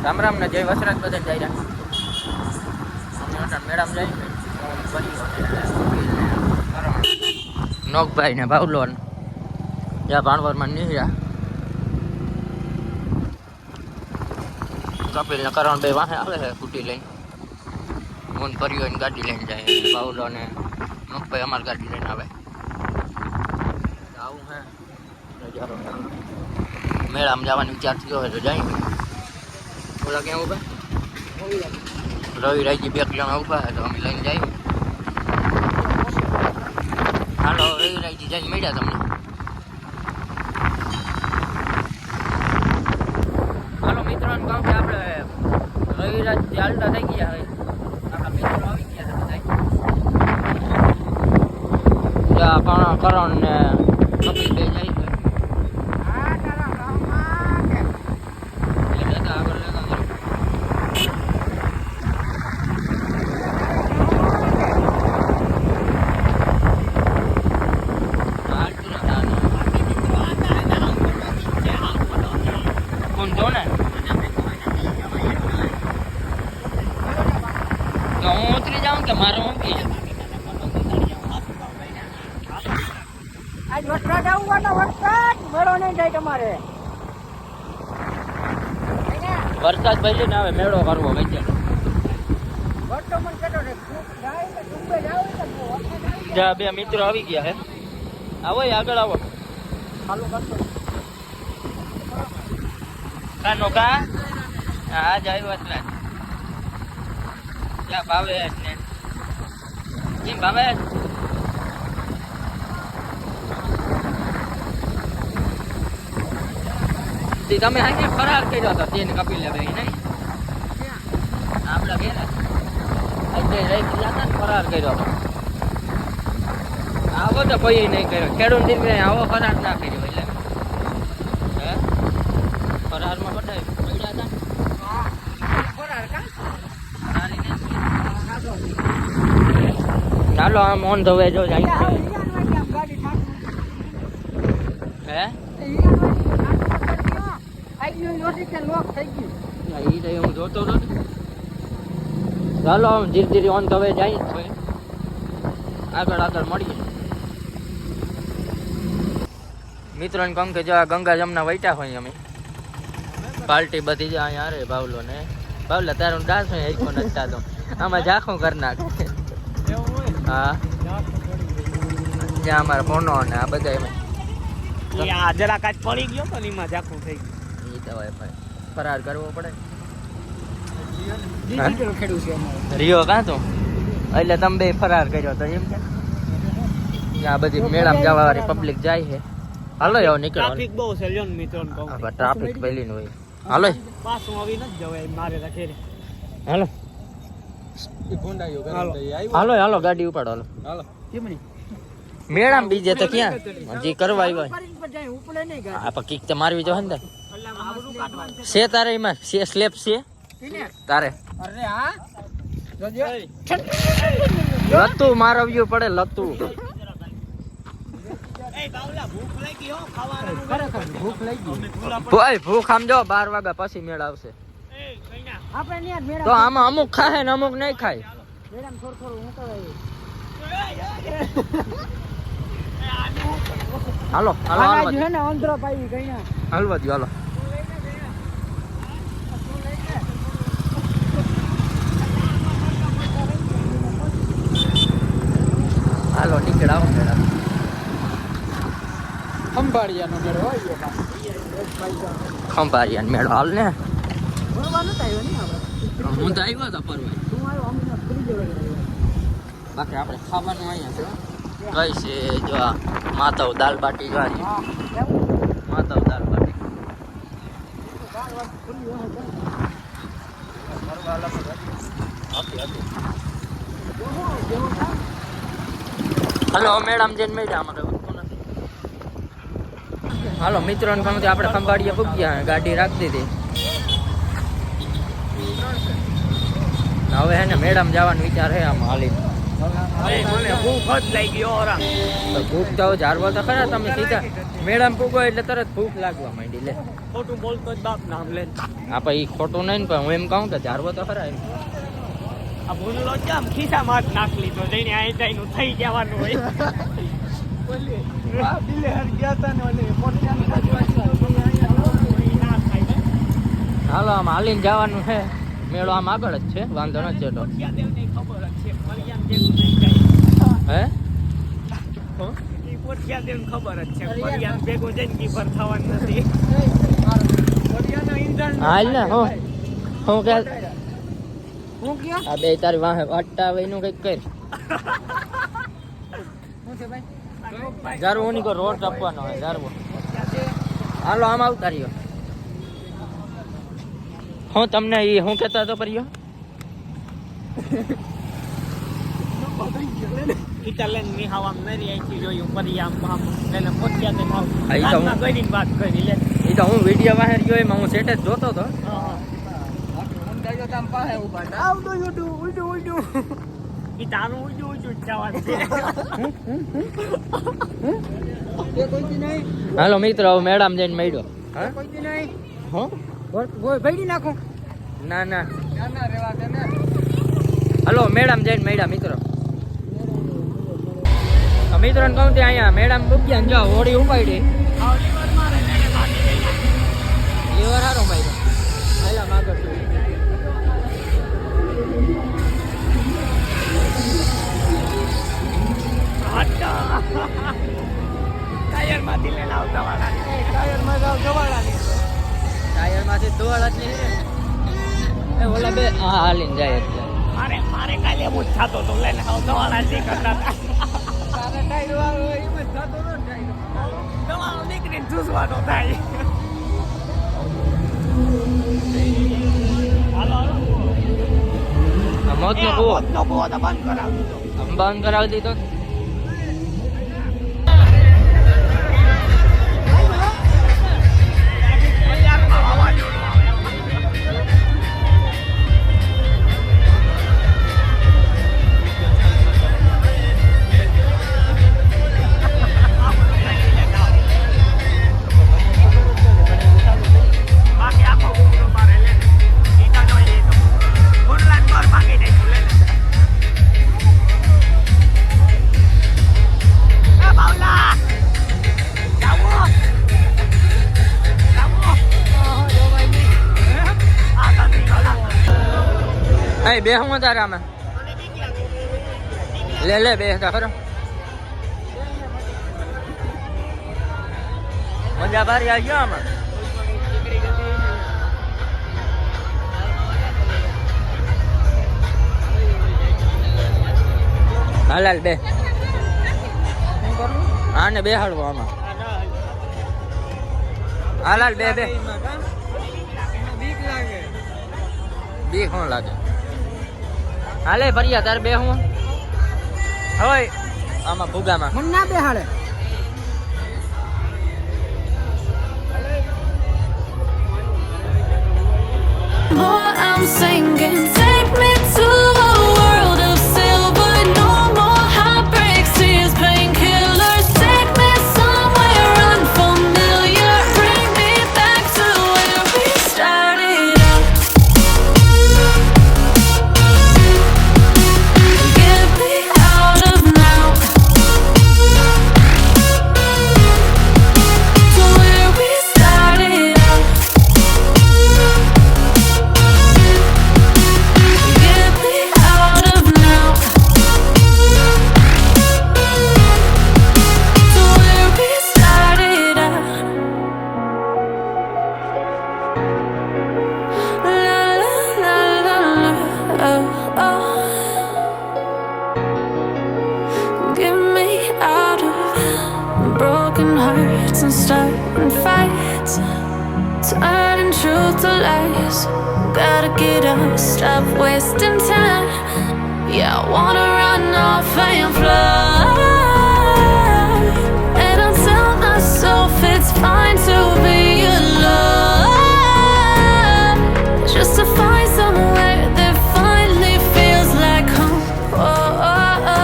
રામ રામ ને જય વસરાજ બધા જઈ રહ્યા. મેડમ જાય નોકભાઈ ને ભાવલો જ્યાં ભાણવરમાં નીકળ્યા. કપિલ ને કરણ બે વાહે આવે છે સ્કૂટી લઈને. ફોન કર્યો ને ગાડી લઈને જાય. ભાવલો ને નોકભાઈ અમારી ગાડી લઈને આવે. આવું હે નજારો. મેળામાં જવાની વિચાર થયો હોય તો જાય. ઓલા ક્યાં ઉભા? રવિ રાયજી 2 જણા ઉભા છે તો અમે લઈને જઈએ. હાલો રવિ રાયજી જઈને મળ્યા તમને. હાલો મિત્રોને કહું કે આપણે રવિરાજ ચાલતા થઈ ગયા હવે. આપણા મિત્રો આવી ગયા છે બધા. કરણ ને કપિલ બે જાય છે. હું ઉતરી જાઉં કે મારો મૂકી આજ વરસાદ આવવાનો વરસાદ મેળો નહીં જાય તમારે. વરસાદ પહેલી ને આવે મેળો કરવો વચ્ચે. જ્યાં બે મિત્રો આવી ગયા હે. આવો આગળ આવો. કાનો કા આજ આવ્યો એટલે ક્યાં ભાવે ને કેમ ભાવે તમે આજે ફરાર કર્યો હતો તેને કપિલ ને ભાઈ નહીં આપડા બે ને આજે રહી ગયા હતા ને ફરાર કર્યો હતો. આવો તો કોઈ નહીં કર્યો. ખેડૂત દીકરી આવો ફરાર ના કર્યો એટલે હે ફરારમાં બધા પડ્યા હતા. ચાલો આમ ઓન ધ વે જો જાય હે હું જોતો હતો. ચાલો આમ ધીરે ધીરે ઓન ધ વે જાય છે. આગળ આગળ મળીએ. મિત્રોને કહું કે જો આ ગંગા જમના વૈટા હોય અમે પાર્ટી બધી જ અહીંયા રે ભાવલો ને ભાવલા તારું ડાન્સ હોય એક નથી થતો આમાં ઝાખું કરી નાખ. હા જ્યાં અમારા ફોનો ને આ બધા એમાં જરા કાચ પડી ગયો તો એમાં ઝાખું થઈ ગયું. એ તો હવે ફરાર કરવો પડે. રિયો કાં તો એટલે તમે બે ફરાર કર્યો તો એમ કે આ બધી મેળામાં જવા વાળી પબ્લિક જાય છે. હાલો આવો નીકળો. ટ્રાફિક બહુ છે લ્યો મિત્રો ને કહું. ટ્રાફિક પહેલી નું હોય. હાલો પાછું આવી ન જવાય મારે રાખે. હાલો હાલો હાલો ગાડી ઉપાડો. હાલો હાલો કેમની મેળામાં બીજે તો ક્યાં હજી કરવા આવ્યો હા પણ કીક તો મારવી જો ને છે તારે એમાં છે સ્લેબ છે તારે. અરે હા જોજો લતું મારવ્યું પડે લતું. ભૂખ આમ જો 12 વાગ્યા પછી મેળ આવશે તો આમાં અમુક ખાય ને અમુક નહીં ખાય. હાલો હાલો હાલવા દો હાલો. હાલો નીકળાવો મેળા. ખંભાળિયાનો મેળો ખંભાળિયાનો મેળો હાલ ને. હું તો આવ્યો હતો પરવા. બાકી આપણે ખાવાનું અહીંયા છે કઈ છે જો આ માધવ દાલ બાટી જોવાની. માધવ દાલ બાટી હલો મેડમ જઈને મળ્યા અમારે વસ્તુ નથી. હાલો મિત્રોને કહું આપણે ખંભાળીએ પૂગ્યા ગાડી રાખી દીધી. હવે હે ને મેડમ જવાનો વિચાર છે આમ હાલી મને ભૂખ જ લઈ ગયો ઓરા. તો ભૂખ તો જારવો તો ખરા તમે સીધા મેડમ પૂગો એટલે તરત ભૂખ લાગવા માંડી લે. ખોટું બોલતો જ બાપ નામ લે. આપણે ઈ ખોટું નહીં ને પણ હું એમ કહું કે જારવો તો ખરા એમ. આ ભૂલો કેમ ખિસ્સામાં હાથ નાખ લીધો જઈને આ ટાઈનું થઈ જવાનું હોય. હાલો આમ હાલીને જવાનું છે. મેળો આમ આગળ જ છે, વાંધો નથી જતો. હે હાલ ને હું કે આ બે તારી વાહે વાટતા આવે એનું કઈક કર. જારવો ની કો રોડ આપવાનો હોય જારવો. હાલો આમ આવતા રહ્યો. હું તમને ઈ હું કહેતા હતો પરિયો ઇટાલિયન ની હવા નરી આઈથી જોયું પરિયામ આમ એને પોત્યા તે ભાવ આઈ તો હું કરીને વાત કરી લે. ઈ તો હું વિડિયો બહાર ગયો એમાં હું સેટ જ જોતો હતો. ઈ તારું ઉડ્યું ઉડ્યું જવાનું છે. હાલો મિત્રો હવે મેડમ જઈને મળ્યો. હા હો નાખો ના ના હલો મેડમ જઈને મળ્યા મિત્રો. મિત્રો ને કહું ત્યાં અહીંયા મેડમ પૂગ્યા ને જો હોડી ઉપાડી લીવર હારો માર્યો પહેલા માગર ટાયર માંથી લઈને આવતા વાળા ટાયર માં ટાયરમાંથી દોડ જ નહીં એ ઓલા બે હા હાલીને જાય એટલે મારે કાલે એવું જ થતો તો લઈને આવતા વાળા જે કરતા હતા. દવાનો નીકળીને ચૂસવાનો થાય. મોતનો કૂવો મોતનો કૂવો તો બંધ કરાવી દીધો. બંધ કરાવી દીધો. બે હું તારે આમાં લે બે ખરો મજા ભારી આવી ગયો આમાં. હાલ બે હા ને બે હાડવો આમાં. હાલ બે બીક શું લાગે. હાલે ભરિયા તાર બે હું હોય આમાં ભૂગામાં મને ના બેહાડે. I'm singing, take me to a world of silver, no more heartbreaks, tears, painkillers, take me somewhere unfamiliar, bring me back to where we started out. Get me out of now, to where we started out. Get me out of now, to where we started out. La la la la la, oh oh. Get me out of broken hearts and starting fights, turning truth to lies. Gotta get up, stop wasting time. Yeah, I wanna run off and fly. And I'll tell myself it's fine to be alone, just to find somewhere that finally feels like home. Oh, oh, oh.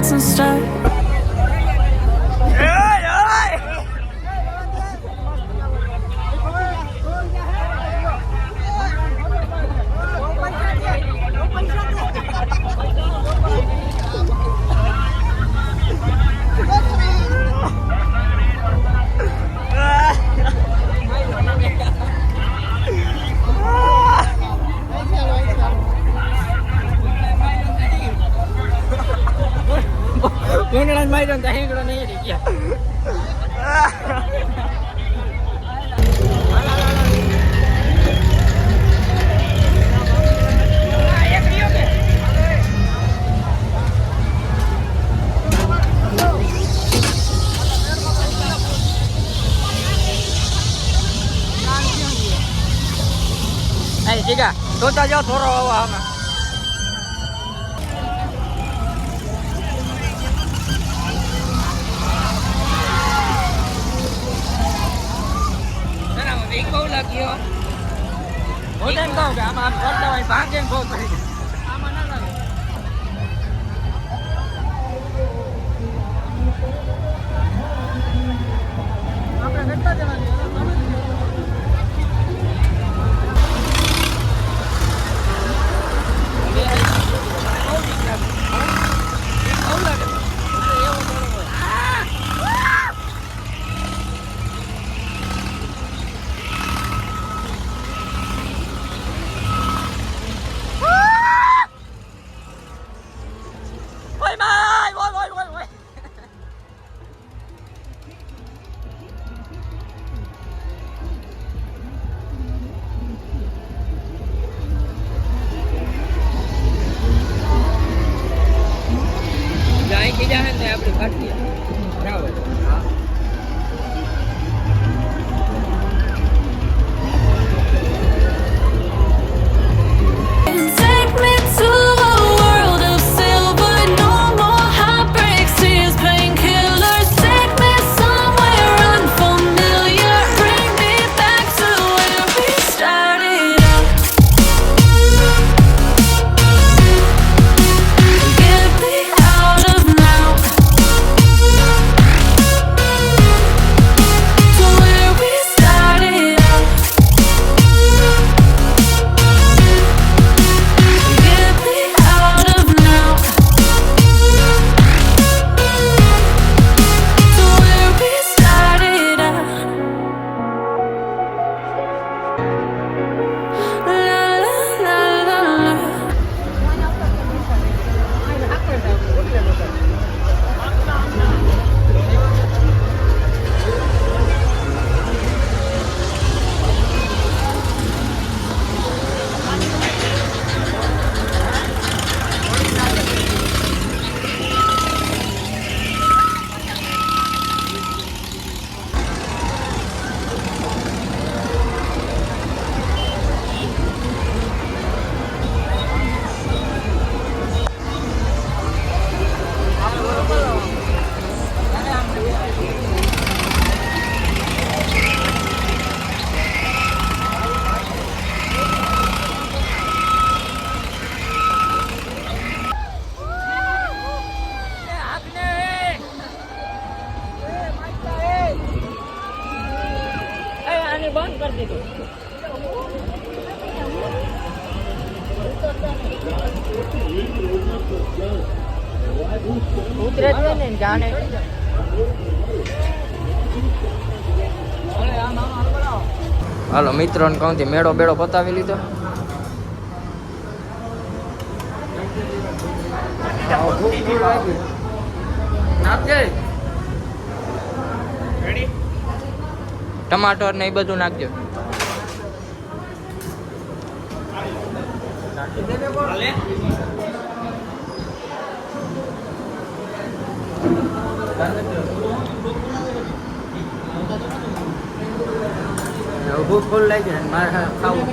fights and start. ભૂંગળા માર્યો ને હિંગળો નહીં રહી ગયા. Ay, chica, tú estás yo solo abajo. બહુ લાગ્યો હું એમ કહું કે આમાં આમ કરતા હોય ભાગે બહુ કરી આમાં ના લાગે. આપણે ઘટતા જવાની આપણે કાઢીએ બરાબર. Take me to a world of silver, no more heartbreaks, tears, painkillers. Take me somewhere unfamiliar, bring me back to where we started out. Get me out of now, to where we started out. Get me out of now, to where we started out. La la la la la. બંધ કરી દીધું. ઉતરે જ ને જાણે. હાલો મિત્રો ને કહું મેળો બેડો પતાવી લીધો. ટમાટર ને એ બધું નાખજો. ભૂખ ફૂલ લાગી મારે ખાવું.